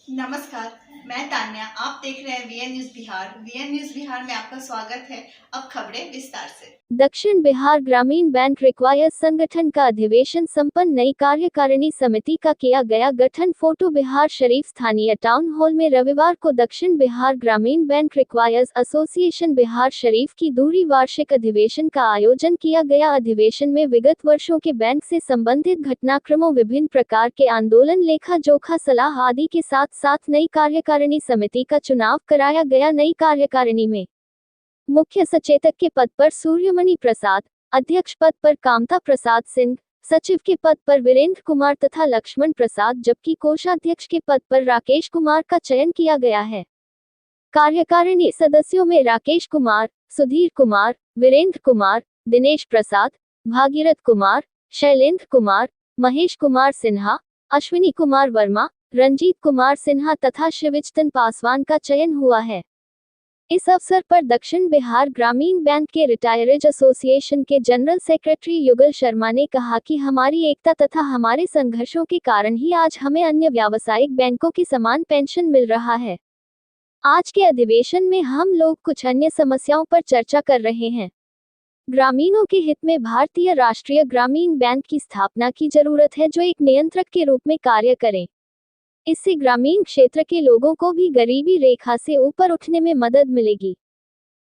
नमस्कार, मैं तान्या। आप देख रहे हैं V N news Bihar. V N news Bihar में आपका स्वागत है। अब खबरें विस्तार से। दक्षिण बिहार ग्रामीण बैंक रिक्वायर्स संगठन का अधिवेशन संपन्न। नई कार्यकारिणी समिति का किया गया गठन। फोटो बिहार शरीफ स्थानीय टाउन हॉल में रविवार को दक्षिण बिहार ग्रामीण bank requires association Bihar Sharif की दूसरी वार्षिक अधिवेशन का आयोजन किया गया। अधिवेशन में विगत वर्षों के बैंक से संबंधित घटनाक्रमों, विभिन्न प्रकार के आंदोलन, लेखा जोखा, सलाह आदि के साथ साथ नई कार्यकारिणी समिति का चुनाव कराया गया। नई कार्यकारिणी में मुख्य सचेतक के पद पर सूर्यमणि प्रसाद, अध्यक्ष पद पर कामता प्रसाद सिंह, सचिव के पद पर वीरेंद्र कुमार तथा लक्ष्मण प्रसाद, जबकि कोषाध्यक्ष के पद पर राकेश कुमार का चयन किया गया है। कार्यकारिणी सदस्यों में राकेश कुमार, सुधीर कुमार, वीरेंद्र कुमार, दिनेश प्रसाद, भागीरथ कुमार, शैलेंद्र कुमार, महेश कुमार सिन्हा, अश्विनी कुमार वर्मा, रंजीत कुमार सिन्हा तथा शिवचंदन पासवान का चयन हुआ है। इस अवसर पर दक्षिण बिहार ग्रामीण बैंक के रिटायर्ड एसोसिएशन के जनरल सेक्रेटरी युगल शर्मा ने कहा कि हमारी एकता तथा हमारे संघर्षों के कारण ही आज हमें अन्य व्यावसायिक बैंकों की समान पेंशन मिल रहा है। आज के अधिवेशन में हम लोग कुछ अन्य समस्याओं पर चर्चा कर रहे हैं। ग्रामीणों के हित में भारतीय राष्ट्रीय ग्रामीण बैंक की स्थापना की जरूरत है, जो एक नियंत्रक के रूप में कार्य करे। इससे ग्रामीण क्षेत्र के लोगों को भी गरीबी रेखा से ऊपर उठने में मदद मिलेगी।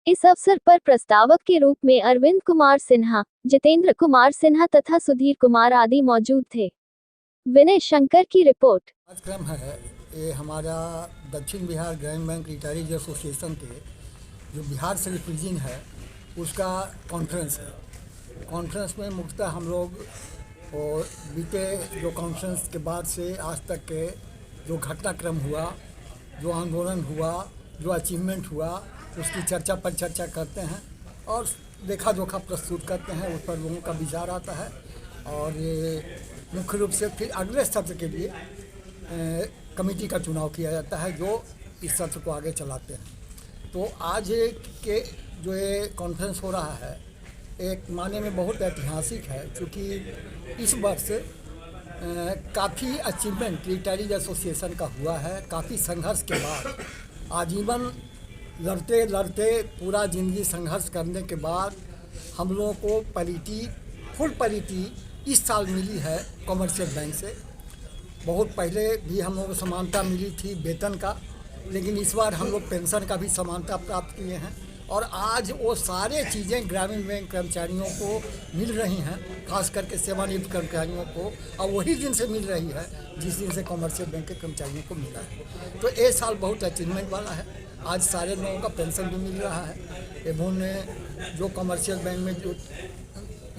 इस अवसर पर प्रस्तावक के रूप में अरविंद कुमार सिन्हा, जितेंद्र कुमार सिन्हा तथा सुधीर कुमार आदि मौजूद थे। विनय शंकर की रिपोर्ट। कार्यक्रम है ये हमारा दक्षिण बिहार ग्रामीण बैंक रिटायरीज एसोसिएशन के जो बिहार से रीजन है उसका कॉन्फ्रेंस है। कॉन्फ्रेंस में मुख्यतः हम लोग और बीते जो कॉन्फ्रेंस के बाद से आज तक के जो घटनाक्रम हुआ, जो आंदोलन हुआ, जो अचीवमेंट हुआ, उसकी चर्चा पर चर्चा करते हैं और लेखा जोखा प्रस्तुत करते हैं। उस पर लोगों का विचार आता है और ये मुख्य रूप से फिर अगले सत्र के लिए कमेटी का चुनाव किया जाता है जो इस सत्र को आगे चलाते हैं। तो आज के जो ये कॉन्फ्रेंस हो रहा है एक माने में बहुत ऐतिहासिक है, क्योंकि इस वर्ष काफ़ी अचीवमेंट रिटायरीज एसोसिएशन का हुआ है। काफ़ी संघर्ष के बाद, आजीवन लड़ते लड़ते पूरा ज़िंदगी संघर्ष करने के बाद हम लोगों को फुल पैरिटी इस साल मिली है कॉमर्शियल बैंक से। बहुत पहले भी हम लोगों को समानता मिली थी वेतन का, लेकिन इस बार हम लोग पेंशन का भी समानता प्राप्त किए हैं और आज वो सारे चीज़ें ग्रामीण बैंक कर्मचारियों को मिल रही हैं, खास करके सेवानिवृत्त कर्मचारियों को, और वही दिन से मिल रही है जिस दिन से कॉमर्शियल बैंक के कर्मचारियों को मिला है। तो ये साल बहुत अचीवमेंट वाला है। आज सारे लोगों का पेंशन भी मिल रहा है एवं जो कॉमर्शियल बैंक में जो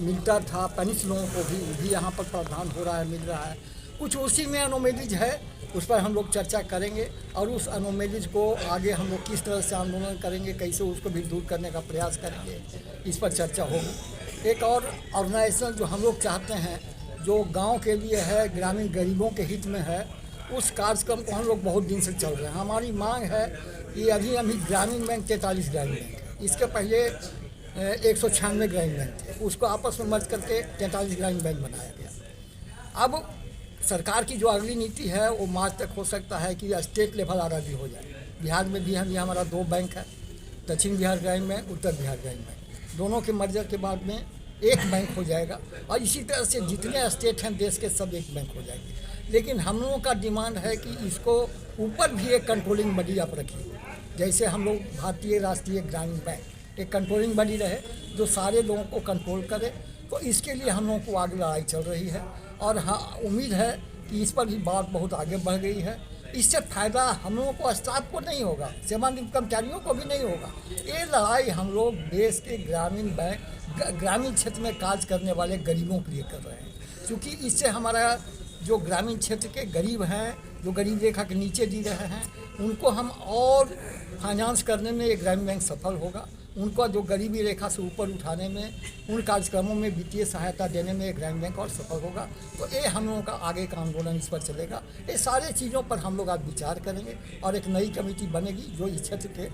मिलता था पेंशन लोगों को भी यहाँ पर प्रावधान हो रहा है, मिल रहा है। कुछ उसी में एनोमेलीज है, उस पर हम लोग चर्चा करेंगे और उस एनोमेलीज को आगे हम लोग किस तरह से आंदोलन करेंगे, कैसे उसको भी दूर करने का प्रयास करेंगे, इस पर चर्चा होगी। एक और ऑर्गेनाइजेशन जो हम लोग चाहते हैं, जो गांव के लिए है, ग्रामीण गरीबों के हित में है, उस कार्यक्रम को हम लोग बहुत दिन से चल रहे हैं। हमारी मांग है कि अभी ग्रामीण बैंक 43 ग्रामीण बैंक है। इसके पहले 196 ग्रामीण बैंक थे, उसको आपस में मर्ज करके 43 ग्रामीण बैंक बनाया गया। अब सरकार की जो अगली नीति है वो मार्च तक हो सकता है कि स्टेट लेवल आरआरबी हो जाए। बिहार में भी हमारा 2 बैंक है, दक्षिण बिहार ग्रामीण बैंक, उत्तर बिहार ग्रामीण बैंक। दोनों के मर्जर के बाद में एक बैंक हो जाएगा और इसी तरह से जितने स्टेट हैं देश के सब एक बैंक हो जाएंगे। लेकिन हम लोगों का डिमांड है कि इसको ऊपर भी एक कंट्रोलिंग बॉडी आप रखिए, जैसे हम लोग भारतीय राष्ट्रीय ग्रामीण बैंक एक कंट्रोलिंग बॉडी रहे जो सारे लोगों को कंट्रोल करे। तो इसके लिए हम लोगों को आगे लड़ाई चल रही है और हाँ, उम्मीद है कि इस पर भी बात बहुत आगे बढ़ गई है। इससे फ़ायदा हम लोगों को, स्टाफ को नहीं होगा, सेवानिवृत्त कर्मचारियों को भी नहीं होगा। ये लड़ाई हम लोग देश के ग्रामीण क्षेत्र में कार्य करने वाले गरीबों के लिए कर रहे हैं, क्योंकि इससे हमारा जो ग्रामीण क्षेत्र के गरीब हैं, जो गरीब रेखा के नीचे जी रहे हैं, उनको हम और फाइनेंस करने में ये ग्रामीण बैंक सफल होगा। उनको जो गरीबी रेखा से ऊपर उठाने में, उन कार्यक्रमों में वित्तीय सहायता देने में ग्रामीण बैंक और सफल होगा। तो ये हम लोगों का आगे का आंदोलन इस पर चलेगा। ये सारे चीज़ों पर हम लोग आज विचार करेंगे और एक नई कमेटी बनेगी जो इस क्षेत्र के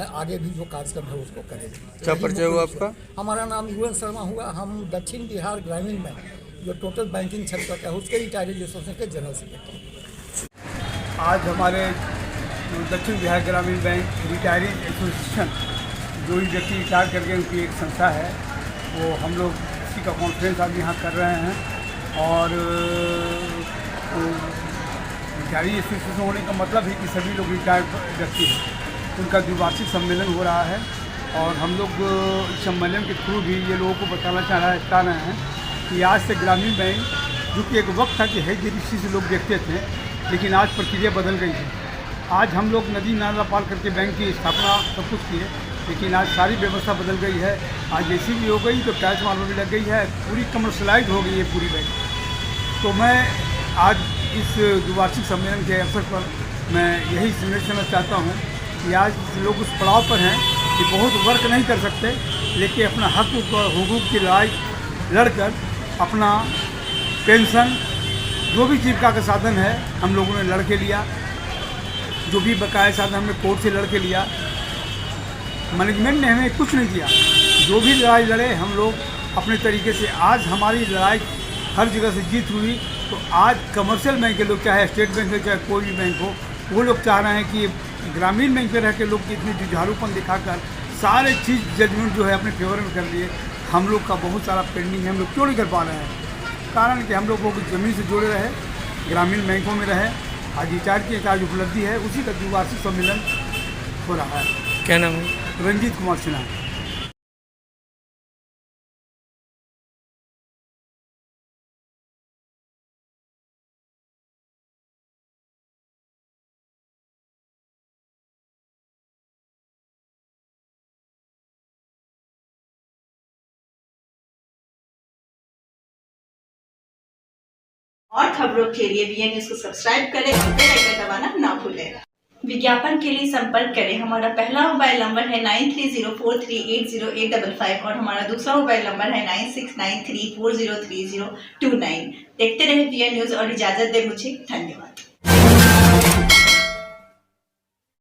आगे भी जो कार्यक्रम है उसको करेगी। क्या परिचय हुआ आपका? हमारा नाम युगल शर्मा हुआ। हम दक्षिण बिहार ग्रामीण बैंक जो टोटल बैंकिंग क्षेत्र का है उसके रिटायरीज एसोसिएशन के जनरल सेक्रेटरी। आज हमारे दक्षिण बिहार ग्रामीण बैंक रिटायरी एसोसिएशन, जो ही व्यक्ति रिटायर करके उनकी एक संस्था है, वो हम लोग इसी का कॉन्फ्रेंस आज यहाँ कर रहे हैं। और रिटायरी एसोसिएशन होने का मतलब है कि सभी लोग रिटायर्ड व्यक्ति हैं, उनका द्विवार्षिक सम्मेलन हो रहा है। और हम लोग इस सम्मेलन के थ्रू भी ये लोगों को बताना चाह रहे हैं कि आज से ग्रामीण बैंक, जो कि एक वक्त था कि है ऋषि से लोग देखते थे, लेकिन आज प्रक्रिया बदल गई है। आज हम लोग नदी नाला पार करके बैंक की स्थापना सब कुछ किए, लेकिन आज सारी व्यवस्था बदल गई है। आज जैसी भी हो गई तो टैक्स मालूम भी लग गई है, पूरी कमर्शलाइज हो गई है पूरी बैंक। तो मैं आज इस द्विवार्षिक सम्मेलन के अवसर पर मैं यही संदेश देना चाहता हूँ कि आज लोग उस पड़ाव पर हैं कि बहुत वर्क नहीं कर सकते, लेकिन अपना हक और हुकूक की लड़ाई लड़कर अपना पेंशन, जो भी जीविका का साधन है, हम लोगों ने लड़ के लिया। जो भी बकाया साधन हमने कोर्ट से लड़ के लिया। मैनेजमेंट ने हमें कुछ नहीं दिया। जो भी लड़ाई लड़े हम लोग अपने तरीके से, आज हमारी लड़ाई हर जगह से जीत हुई। तो आज कमर्शियल बैंक के लोग, चाहे स्टेट बैंक हो चाहे कोई भी बैंक हो, वो लोग चाह रहे हैं कि ग्रामीण बैंक में रह के लोग इतनी जुझारूपन दिखाकर सारे चीज़ जजमेंट जो है अपने फेवर में कर लिए। हम लोग का बहुत सारा पेंडिंग है, हम लोग क्यों नहीं कर पा रहे हैं? कारण कि हम लोगों को ज़मीन से जुड़े रहे, ग्रामीण बैंकों में रहे। आज रिटायर की एक आज उपलब्धि है, उसी का द्विवार्षिक सम्मेलन हो रहा है। क्या नाम है? रंजीत कुमार सिन्हा। और खबरों के लिए वीएन न्यूज को सब्सक्राइब करें और बेल आइकन दबाना ना भूलें। विज्ञापन के लिए संपर्क करें। हमारा पहला मोबाइल नंबर है 9304380855 और हमारा दूसरा मोबाइल नंबर है 9693403029। देखते रहे वीएन न्यूज और इजाजत दे मुझे। धन्यवाद।